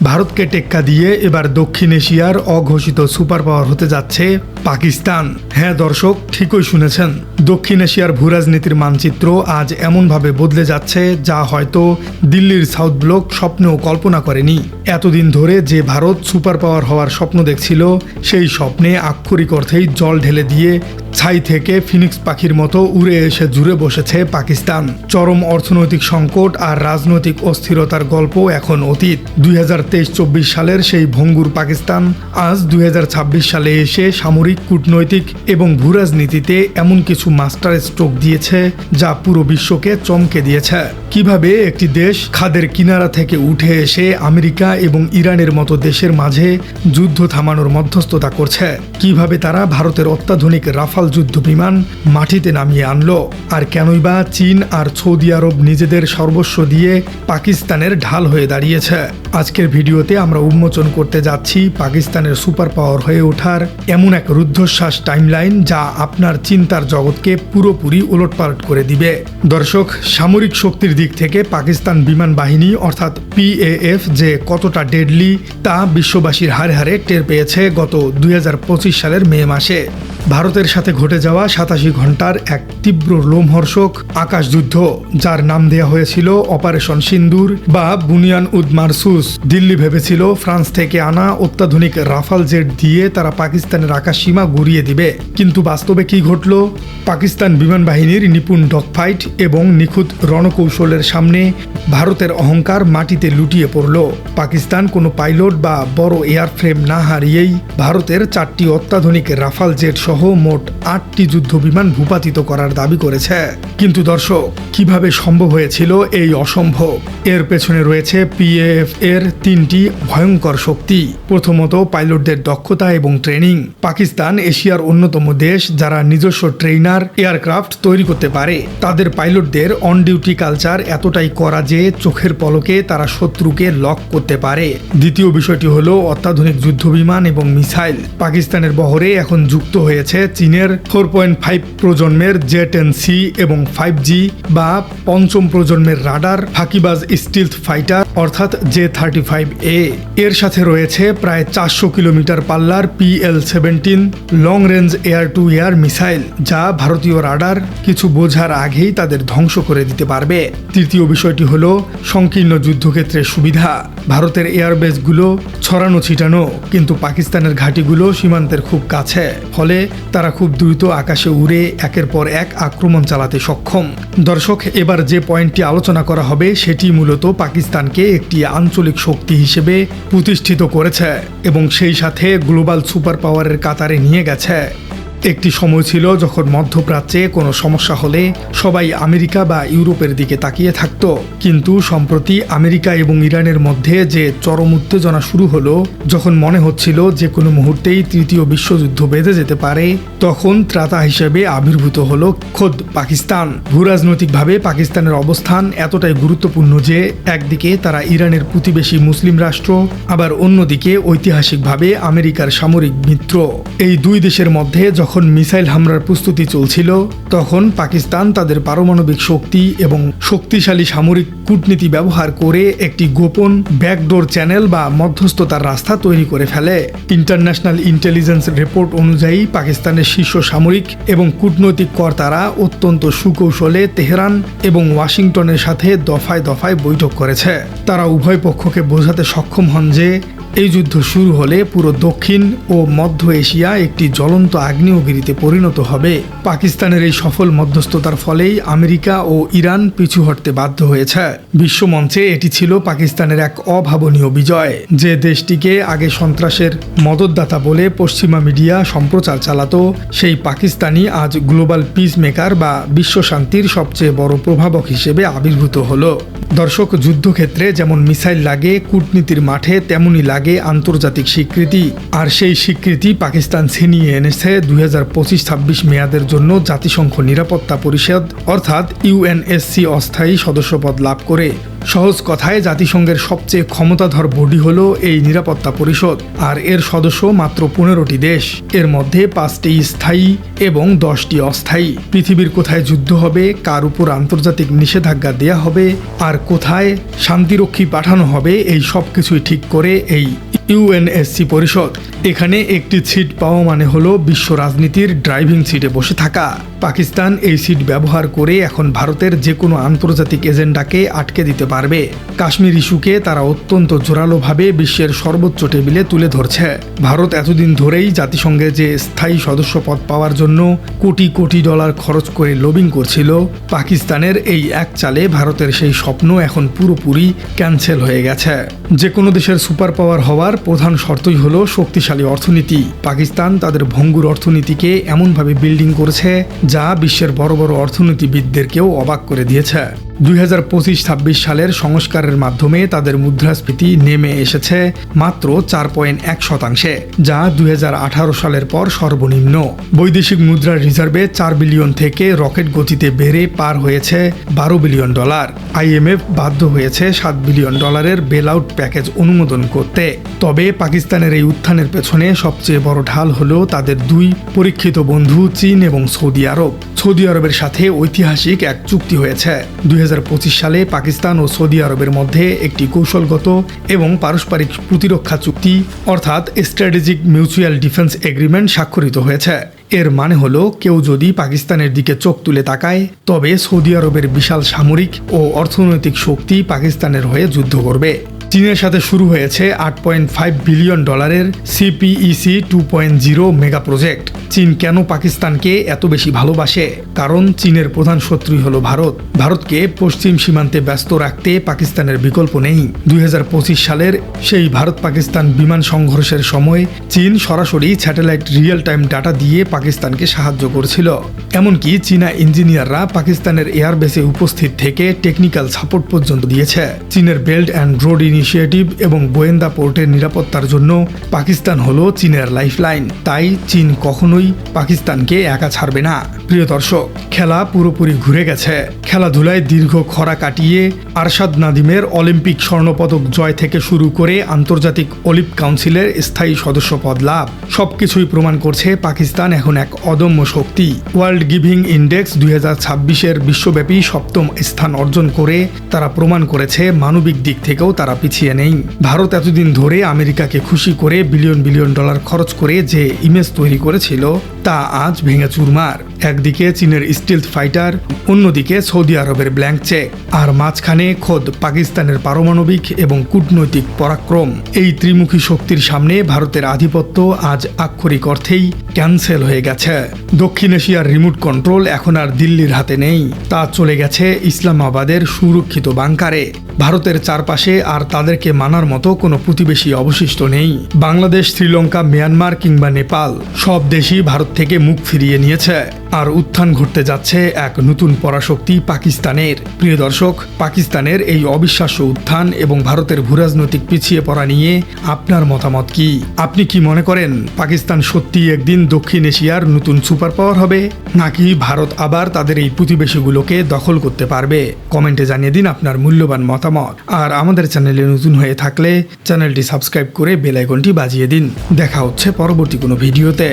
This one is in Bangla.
ভারতকে টেক্কা দিয়ে এবার দক্ষিণ এশিয়ার অঘোষিত সুপার পাওয়ার হতে যাচ্ছে পাকিস্তান। হ্যাঁ দর্শক, ঠিকই শুনেছেন, দক্ষিণ এশিয়ার ভূরাজনীতির মানচিত্র আজ এমনভাবে বদলে যাচ্ছে যা হয়তো দিল্লির সাউথ ব্লক স্বপ্নেও কল্পনা করেনি। এতদিন ধরে যে ভারত সুপার পাওয়ার হওয়ার স্বপ্ন দেখছিল, সেই স্বপ্নে আক্ষরিক অর্থেই জল ঢেলে দিয়ে ছাই থেকে ফিনিক্স পাখির মতো উড়ে এসে জুড়ে বসেছে পাকিস্তান। চরম অর্থনৈতিক সংকট আর রাজনৈতিক অস্থিরতার গল্প এখন অতীত। 2023-24 সালের সেই ভঙ্গুর পাকিস্তান আজ 2026 সালে এসে সামরিক, কূটনৈতিক এবং ভূরাজনীতিতে এমন কিছু মাস্টার স্ট্রোক দিয়েছে যা পুরো বিশ্বকে চমকে দিয়েছে। কিভাবে একটি দেশ খাদের কিনারা থেকে উঠে এসে আমেরিকা এবং ইরানের মতো দেশের মাঝে যুদ্ধ থামানোর মধ্যস্থতা করছে, কিভাবে তারা ভারতের অত্যাধুনিক রাফাল যুদ্ধ বিমান মাটিতে নামিয়ে আনলো, আর কেনই বা চীন আর সৌদি আরব নিজেদের সর্বস্ব দিয়ে পাকিস্তানের ঢাল হয়ে দাঁড়িয়েছে। আজকের ভিডিওতে আমরা উন্মোচন করতে যাচ্ছি পাকিস্তানের সুপার পাওয়ার হয়ে ওঠার এমন এক রুদ্ধশ্বাস টাইমলাইন যা আপনার চিন্তার জগৎকে পুরোপুরি ওলটপালট করে দিবে। দর্শক, সামরিক শক্তির দিক থেকে পাকিস্তান বিমান বাহিনী অর্থাৎ PAF যে কতটা ডেডলি তা বিশ্ববাসীর হাড়ে হাড়ে টের পেয়েছে গত 2025 সালের মে মাসে। ভারতের সাথে ঘটে যাওয়া 87 ঘন্টার এক তীব্র লোমহর্ষক আকাশযুদ্ধ, যার নাম দেওয়া হয়েছিল অপারেশন সিন্দুর বা বুনিয়ান উদ মারসুস। দিল্লি ভেবেছিল ফ্রান্স থেকে আনা অত্যাধুনিক রাফাল জেট দিয়ে তারা পাকিস্তানের আকাশ সীমা গুড়িয়ে দিবে, কিন্তু বাস্তবে কি ঘটল? পাকিস্তান বিমান বাহিনীর নিপুণ ডগফাইট এবং নিখুঁত রণকৌশলের সামনে ভারতের অহংকার মাটিতে লুটিয়ে পড়ল। পাকিস্তান কোনো পাইলট বা বড় এয়ারফ্রেম না হারিয়েই ভারতের 4টি অত্যাধুনিক রাফাল জেট সহ মোট 8টি যুদ্ধ বিমান ভূপাতিত করার দাবি করেছে। কিন্তু দর্শক, কিভাবে সম্ভব হয়েছিল এই অসম্ভব? এর পেছনে রয়েছে PAF এর 3টি ভয়ঙ্কর শক্তি। প্রথমত, পাইলটদের দক্ষতা এবং ট্রেনিং। পাকিস্তান এশিয়ার অন্যতম দেশ যারা নিজস্ব ট্রেইনার এয়ারক্রাফট তৈরি করতে পারে। তাদের পাইলটদের অন ডিউটি কালচার এতটাই করা যে চোখের পলকে তারা শত্রুকে লক করতে পারে। দ্বিতীয় বিষয়টি হলো অত্যাধুনিক যুদ্ধ বিমান এবং মিসাইল। পাকিস্তানের বহরে এখন যুক্ত হয়েছে চীনের 4.5 প্রজন্মের J-10C এবং 5G বা পঞ্চম প্রজন্মের রাডার ফাঁকিবাজ স্টিলথ ফাইটার অর্থাৎ J-35A। এর সাথে রয়েছে প্রায় 400 কিলোমিটার পাল্লার PL-17 long range air two air missile, যা ভারতীয় রাডার কিছু বোঝার আগেই তাদের ধ্বংস করে দিতে পারবে। তৃতীয় বিষয়টি হলো সংকীর্ণ যুদ্ধক্ষেত্রের সুবিধা। ভারতের এয়ারবেসগুলো ছড়ানো ছিটানো, কিন্তু পাকিস্তানের ঘাঁটিগুলো সীমান্তের খুব কাছে, ফলে তারা খুব দ্রুত আকাশে উড়ে একের পর এক আক্রমণ চালাতে সক্ষম। দর্শক, এবার যে পয়েন্টটি আলোচনা করা হবে সেটি মূলত পাকিস্তানকে একটি আঞ্চলিক শক্তি হিসেবে প্রতিষ্ঠিত করেছে এবং সেই সাথে গ্লোবাল সুপার পাওয়ারের কাতারে নিয়ে গেছে। একটি সময় ছিল যখন মধ্যপ্রাচ্যে কোনো সমস্যা হলে সবাই আমেরিকা বা ইউরোপের দিকে তাকিয়ে থাকত, কিন্তু সম্প্রতি আমেরিকা এবং ইরানের মধ্যে যে চরম উত্তেজনা শুরু হলো, যখন মনে হচ্ছিল যে কোনো মুহূর্তেই তৃতীয় বিশ্বযুদ্ধ বেঁধে যেতে পারে, তখন ত্রাতা হিসেবে আবির্ভূত হলো খোদ পাকিস্তান। ভূরাজনৈতিকভাবে পাকিস্তানের অবস্থান এতটাই গুরুত্বপূর্ণ যে একদিকে তারা ইরানের প্রতিবেশী মুসলিম রাষ্ট্র, আবার অন্যদিকে ঐতিহাসিকভাবে আমেরিকার সামরিক মিত্র। এই দুই দেশের মধ্যে যখন মিসাইল হামলার প্রস্তুতি চলছিল, তখন পাকিস্তান তাদের পারমাণবিক শক্তি এবং শক্তিশালী সামরিক কূটনীতি ব্যবহার করে একটি গোপন ব্যাকডোর চ্যানেল বা মধ্যস্থতার রাস্তা তৈরি করে ফেলে। ইন্টারন্যাশনাল ইন্টেলিজেন্স রিপোর্ট অনুযায়ী পাকিস্তানের শীর্ষ সামরিক এবং কূটনৈতিক কর্তারা অত্যন্ত সুকৌশলে তেহরান এবং ওয়াশিংটনের সাথে দফায় দফায় বৈঠক করেছে। তারা উভয় পক্ষকে বোঝাতে সক্ষম হন যে এই যুদ্ধ শুরু হলে পুরো দক্ষিণ ও মধ্য এশিয়া একটি জ্বলন্ত আগ্নেয়গিরিতে পরিণত হবে। পাকিস্তানের এই সফল মধ্যস্থতার ফলেই আমেরিকা ও ইরান পিছু হটতে বাধ্য হয়েছে। বিশ্বমঞ্চে এটি ছিল পাকিস্তানের এক অভাবনীয় বিজয়। যে দেশটিকে আগে সন্ত্রাসের মদতদাতা বলে পশ্চিমা মিডিয়া সম্প্রচার চালাতো, সেই পাকিস্তানি আজ গ্লোবাল পিস মেকার বা বিশ্ব শান্তির সবচেয়ে বড় প্রভাবক হিসেবে আবির্ভূত হলো। দর্শক, যুদ্ধক্ষেত্রে যেমন মিসাইল লাগে, কূটনীতির মাঠে তেমনই লাগে আন্তর্জাতিক স্বীকৃতি। আর সেই স্বীকৃতি পাকিস্তান ছিনিয়ে এনেছে 2025-26 মেয়াদের জন্য জাতিসংঘ নিরাপত্তা পরিষদ অর্থাৎ UNSC অস্থায়ী সদস্যপদ লাভ করে। সহজ কথায় জাতিসংঘের সবচেয়ে ক্ষমতাধর বডি হলো এই নিরাপত্তা পরিষদ, আর এর সদস্য মাত্র 15টি দেশ। এর মধ্যে 5টি স্থায়ী এবং 10টি অস্থায়ী। পৃথিবীর কোথায় যুদ্ধ হবে, কার উপর আন্তর্জাতিক নিষেধাজ্ঞা দেয়া হবে, আর কোথায় শান্তিরক্ষী পাঠানো হবে, এই সব কিছুই ঠিক করে এই ইউএনএসসি পরিষদ। এখানে একটি সিট পাওয়া মানে হলো বিশ্ব রাজনীতির ড্রাইভিং সিটে বসে থাকা। পাকিস্তান এই সিট ব্যবহার করে এখন ভারতের যে কোনো আন্তর্জাতিক এজেন্ডাকে আটকে দিতে পারবে। কাশ্মীর ইস্যুকে তারা অত্যন্ত জোরালোভাবে বিশ্বের সর্বোচ্চ টেবিলে তুলে ধরছে। ভারত এতদিন ধরেই জাতিসংঘে যে স্থায়ী সদস্য পদ পাওয়ার জন্য কোটি কোটি ডলার খরচ করে লবিং করছিল, পাকিস্তানের এই এক চালে ভারতের সেই স্বপ্ন এখন পুরোপুরি ক্যান্সেল হয়ে গেছে। যে কোনো দেশের সুপার পাওয়ার হওয়ার প্রধান শর্তই হলো শক্তিশালী অর্থনীতি। পাকিস্তান তাদের ভঙ্গুর অর্থনীতিকে এমনভাবে বিল্ডিং করেছে যা বিশ্বের বড় বড় অর্থনীতিবিদদেরকেও অবাক করে দিয়েছে। 2025-26 সালের সংস্কারের মাধ্যমে তাদের মুদ্রাস্ফীতি নেমে এসেছে মাত্র 4.1%, যা 2018 সালের পর সর্বনিম্ন। বৈদেশিক মুদ্রার রিজার্ভে 4 বিলিয়ন থেকে রকেট গতিতে বেড়ে পার হয়েছে 12 বিলিয়ন ডলার। IMF বাধ্য হয়েছে 7 বিলিয়ন ডলারের বেল আউট প্যাকেজ অনুমোদন করতে। তবে পাকিস্তানের এই উত্থানের পেছনে সবচেয়ে বড় ঢাল হলো তাদের দুই পরীক্ষিত বন্ধু চীন এবং সৌদি আরব। সৌদি আরবের সাথে ঐতিহাসিক এক চুক্তি হয়েছে। 2025 সালে পাকিস্তান ও সৌদি আরবের মধ্যে একটি কৌশলগত এবং পারস্পরিক প্রতিরক্ষা চুক্তি অর্থাৎ স্ট্র্যাটেজিক মিউচুয়াল ডিফেন্স এগ্রিমেন্ট স্বাক্ষরিত হয়েছে। এর মানে হলো কেউ যদি পাকিস্তানের দিকে চোখ তুলে তাকায়, তবে সৌদি আরবের বিশাল সামরিক ও অর্থনৈতিক শক্তি পাকিস্তানের হয়ে যুদ্ধ করবে। চীনের সাথে শুরু হয়েছে 8.5 বিলিয়ন ডলারের CPEC 2.0 মেগা প্রজেক্ট। চীন কেন পাকিস্তানকে এত বেশি ভালোবাসে? কারণ চীনের প্রধান শত্রুই হলো ভারত। ভারতকে পশ্চিম সীমান্তে ব্যস্ত রাখতে পাকিস্তানের বিকল্প নেই। 2025 সালের সেই ভারত পাকিস্তান বিমান সংঘর্ষের সময় চীন সরাসরি স্যাটেলাইট রিয়েল টাইম ডাটা দিয়ে পাকিস্তানকে সাহায্য করছিল। এমনকি চীনা ইঞ্জিনিয়াররা পাকিস্তানের এয়ারবেসে উপস্থিত থেকে টেকনিক্যাল সাপোর্ট পর্যন্ত দিয়েছে। চীনের বেল্ট অ্যান্ড রোড ইনিশিয়েটিভ এবং গোয়েন্দা পোর্টের নিরাপত্তার জন্য পাকিস্তান হলো চীনের লাইফলাইন। তাই চীন কখনোই পাকিস্তানকে একা ছাড়বে না। প্রিয় দর্শক, খেলা পুরোপুরি ঘুরে গেছে। খেলাধুলায় দীর্ঘ খরা কাটিয়ে আরশাদ নাদিমের অলিম্পিক স্বর্ণপদক জয় থেকে শুরু করে আন্তর্জাতিক অলিম্পিক কাউন্সিলের স্থায়ী সদস্য পদ লাভ, সবকিছুই প্রমাণ করছে পাকিস্তান এখন এক অদম্য শক্তি। ওয়ার্ল্ড গিভিং ইন্ডেক্স 2026-এর বিশ্বব্যাপী 7ম স্থান অর্জন করে তারা প্রমাণ করেছে মানবিক দিক থেকেও তারা পিছিয়ে নেই। ভারত এতদিন ধরে আমেরিকাকে খুশি করে বিলিয়ন বিলিয়ন ডলার খরচ করে যে ইমেজ তৈরি করেছিল তা আজ ভেঙে চুরমার। একদিকে চীনের স্টিলথ ফাইটার, অন্যদিকে সৌদি আরবের ব্ল্যাঙ্ক চেক, আর মাঝখানে খোদ পাকিস্তানের পারমাণবিক এবং কূটনৈতিক পরাক্রম। এই ত্রিমুখী শক্তির সামনে ভারতের আধিপত্য আজ আক্ষরিক অর্থেই ক্যান্সেল হয়ে গেছে। দক্ষিণ এশিয়ার রিমোট কন্ট্রোল এখন আর দিল্লির হাতে নেই, তা চলে গেছে ইসলামাবাদের সুরক্ষিত বাংকারে। ভারতের চারপাশে আর তাদেরকে মানার মতো কোনো প্রতিবেশী অবশিষ্ট নেই। বাংলাদেশ, শ্রীলঙ্কা, মিয়ানমার কিংবা নেপাল সব দেশই ভারত থেকে মুখ ফিরিয়ে নিয়েছে। আর উত্থান ঘটতে যাচ্ছে এক নতুন পরাশক্তি পাকিস্তানের। প্রিয় দর্শক, পাকিস্তানের এই অবিশ্বাস্য উত্থান এবং ভারতের ভূরাজনৈতিক পিছিয়ে পড়া নিয়ে আপনার মতামত কি? আপনি কি মনে করেন পাকিস্তান সত্যি একদিন দক্ষিণ এশিয়ার নতুন সুপার পাওয়ার হবে, নাকি ভারত আবার তাদের এই প্রতিবেশীগুলোকে দখল করতে পারবে? কমেন্টে জানিয়ে দিন আপনার মূল্যবান মতামত। আর আমাদের চ্যানেলে নতুন হয়ে থাকলে চ্যানেলটি সাবস্ক্রাইব করে বেল আইকনটি বাজিয়ে দিন। দেখা হচ্ছে পরবর্তী কোনো ভিডিওতে।